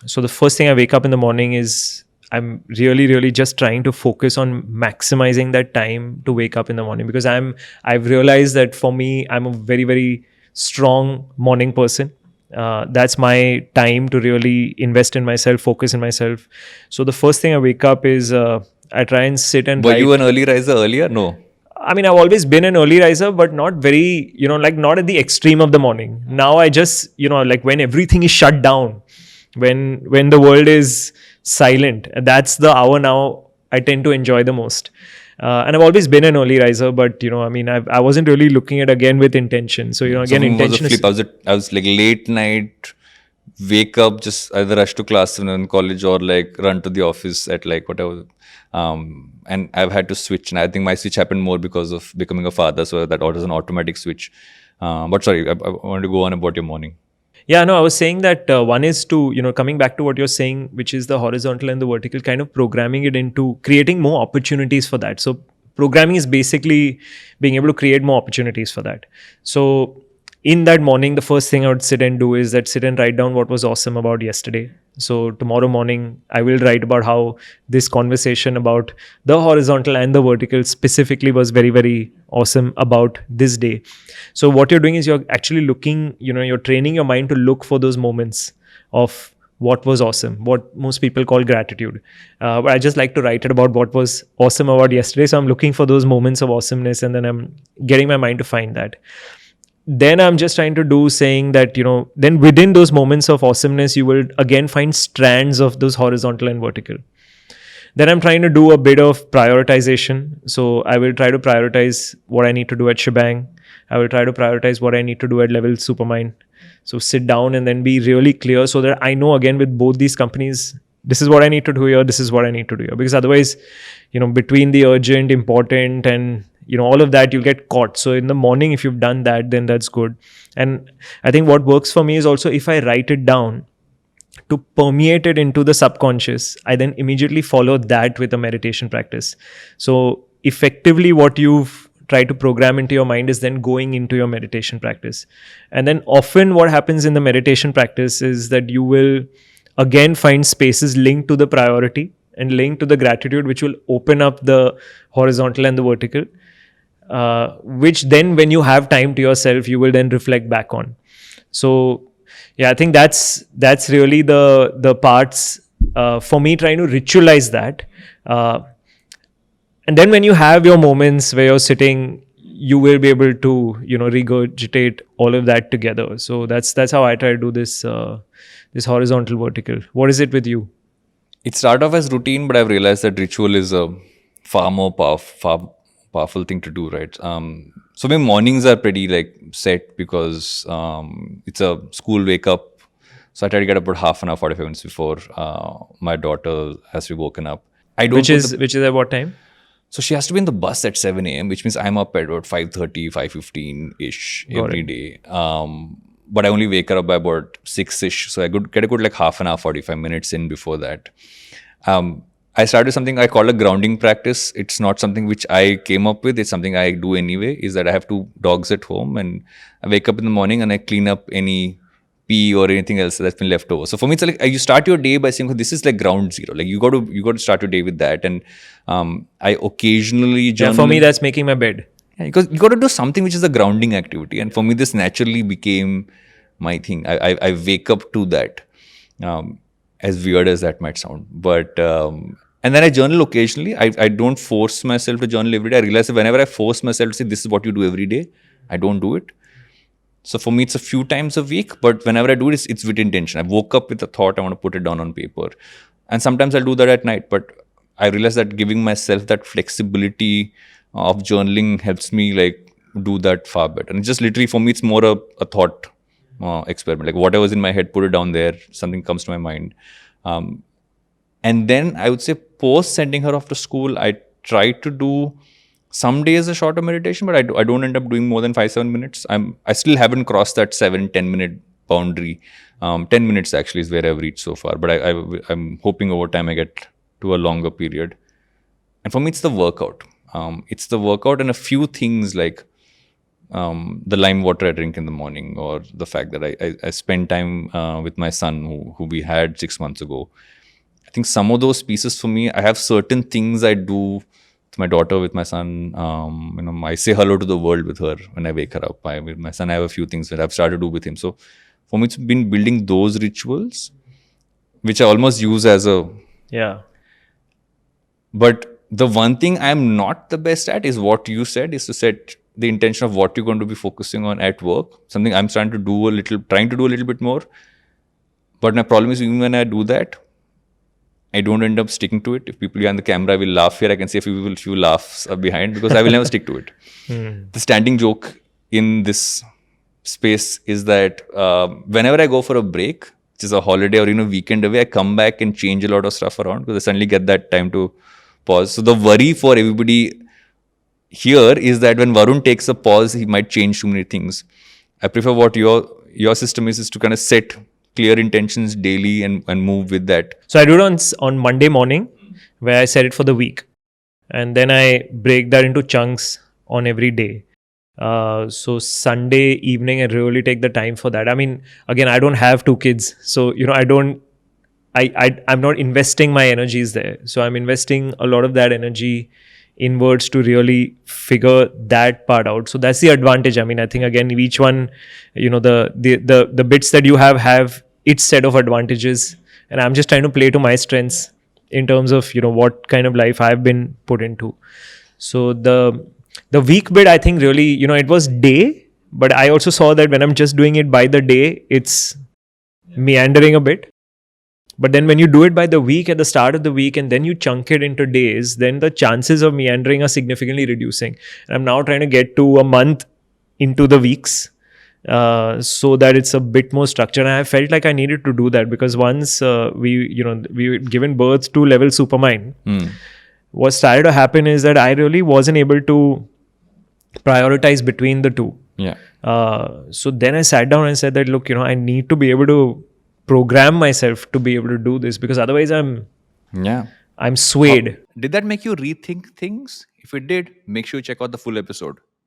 So the first thing I wake up in the morning is I'm really just trying to focus on maximizing that time to wake up in the morning, because I've realized that for me, I'm a very strong morning person. That's my time to really invest in myself, focus in myself. So the first thing I wake up is I try and sit and Were write. you an early riser earlier? No. I mean, I've always been an early riser, but not very, like not at the extreme of the morning. Now I just, like when everything is shut down, when the world is silent, that's the hour now I tend to enjoy the most. And I've always been an early riser, but I mean, I wasn't really looking at again with intention. So So again, for me, it was a intention is. flip. I was like late night, wake up, just either rush to class in college or like run to the office at like whatever. And I've had to switch. And I think my switch happened more because of becoming a father. So that was an automatic switch. But sorry, I wanted to go on about your morning. Yeah, no, I was saying that one is to, coming back to what you're saying, which is the horizontal and the vertical, kind of programming it into creating more opportunities for that. So, programming is basically being able to create more opportunities for that. So, in that morning, the first thing I would sit and do is that sit and write down what was awesome about yesterday. So, tomorrow morning, I will write about how this conversation about the horizontal and the vertical specifically was very awesome about this day. So what you're doing is you're actually looking, you're training your mind to look for those moments of what was awesome, what most people call gratitude. But I just like to write it about what was awesome about yesterday. So I'm looking for those moments of awesomeness, and then I'm getting my mind to find that. Then I'm just trying to do saying that, then within those moments of awesomeness, you will again find strands of those horizontal and vertical. Then I'm trying to do a bit of prioritization. So I will try to prioritize what I need to do at Shebang. I will try to prioritize what I need to do at Level Supermind. So sit down and then be really clear so that I know again with both these companies, this is what I need to do here, this is what I need to do here. Because otherwise, between the urgent, important, and all of that, you'll get caught. So in the morning, if you've done that, then that's good. And I think what works for me is also if I write it down, to permeate it into the subconscious, I then immediately follow that with a meditation practice. So effectively what you've tried to program into your mind is then going into your meditation practice. And then often what happens in the meditation practice is that you will again find spaces linked to the priority and linked to the gratitude, which will open up the horizontal and the vertical, which then when you have time to yourself, you will then reflect back on. So yeah, I think that's really the parts for me, trying to ritualize that. And then when you have your moments where you're sitting, you will be able to regurgitate all of that together. So that's how I try to do this this horizontal vertical. What is it with you? It started off as routine, but I've realized that ritual is a far more powerful thing to do, right? So my mornings are pretty like set because it's a school wake up. So I try to get up about half an hour, 45 minutes before my daughter has to be woken up. Which is at what time? So she has to be in the bus at 7 a.m., which means I'm up at about 5:30, 5:15-ish every day. But I only wake her up by about 6-ish. So I get a good like half an hour, 45 minutes in before that. I started something I call a grounding practice. It's not something which I came up with. It's something I do anyway, is that I have 2 dogs at home and I wake up in the morning and I clean up any pee or anything else that's been left over. So for me, it's like you start your day by saying, oh, this is like ground zero. Like you got to start your day with that. And I occasionally journal. Yeah, for me, that's making my bed. Yeah, because you got to do something which is a grounding activity. And for me, this naturally became my thing. I wake up to that. As weird as that might sound. But and then I journal occasionally. I don't force myself to journal every day. I realize that whenever I force myself to say this is what you do every day, I don't do it. So for me, it's a few times a week, but whenever I do it, it's with intention. I woke up with a thought, I want to put it down on paper. And sometimes I'll do that at night, but I realize that giving myself that flexibility of journaling helps me like do that far better. And it's just literally, for me, it's more a thought experiment. Like whatever's in my head, put it down there, something comes to my mind. And then I would say post sending her off to school, I try to do some days a shorter meditation, but I don't end up doing more than 5-7 minutes. I still haven't crossed that 7-10 minute boundary. 10 minutes actually is where I've reached so far, but I'm hoping over time I get to a longer period. And for me, it's the workout. It's the workout and a few things like the lime water I drink in the morning, or the fact that I spend time with my son who we had 6 months ago. I think some of those pieces for me, I have certain things I do with my daughter, with my son. I say hello to the world with her when I wake her up. With my son, I have a few things that I've started to do with him. So for me, it's been building those rituals, which I almost use as a... Yeah. But the one thing I'm not the best at is what you said, is to set the intention of what you're going to be focusing on at work. Something I'm trying to do a little bit more. But my problem is, even when I do that, I don't end up sticking to it. If people behind the camera will laugh here, I can see a few laughs are behind, because I will never stick to it. The standing joke in this space is that whenever I go for a break, which is a holiday or weekend away, I come back and change a lot of stuff around, because I suddenly get that time to pause. So the worry for everybody here is that when Varun takes a pause, he might change too many things. I prefer what your system is to kind of set clear intentions daily and move with that. So I do it on Monday morning, where I set it for the week, and then I break that into chunks on every day. So Sunday evening, I really take the time for that. I mean, again, I don't have 2 kids, so I'm not investing my energies there. So I'm investing a lot of that energy inwards to really figure that part out. So that's the advantage. I mean, I think again, each one, the bits that you have its set of advantages, and I'm just trying to play to my strengths in terms of what kind of life I've been put into. So the week bit, I think really, it was day, but I also saw that when I'm just doing it by the day, it's meandering a bit. But then when you do it by the week, at the start of the week, and then you chunk it into days, then the chances of meandering are significantly reducing. And I'm now trying to get to a month into the weeks, so that it's a bit more structured. And I felt like I needed to do that, because once we were given birth to level supermind, what started to happen is that I really wasn't able to prioritize between the two. Yeah. So then I sat down and said that, look, I need to be able to program myself to be able to do this, because otherwise I'm swayed. Did that make you rethink things? If it did, make sure you check out the full episode.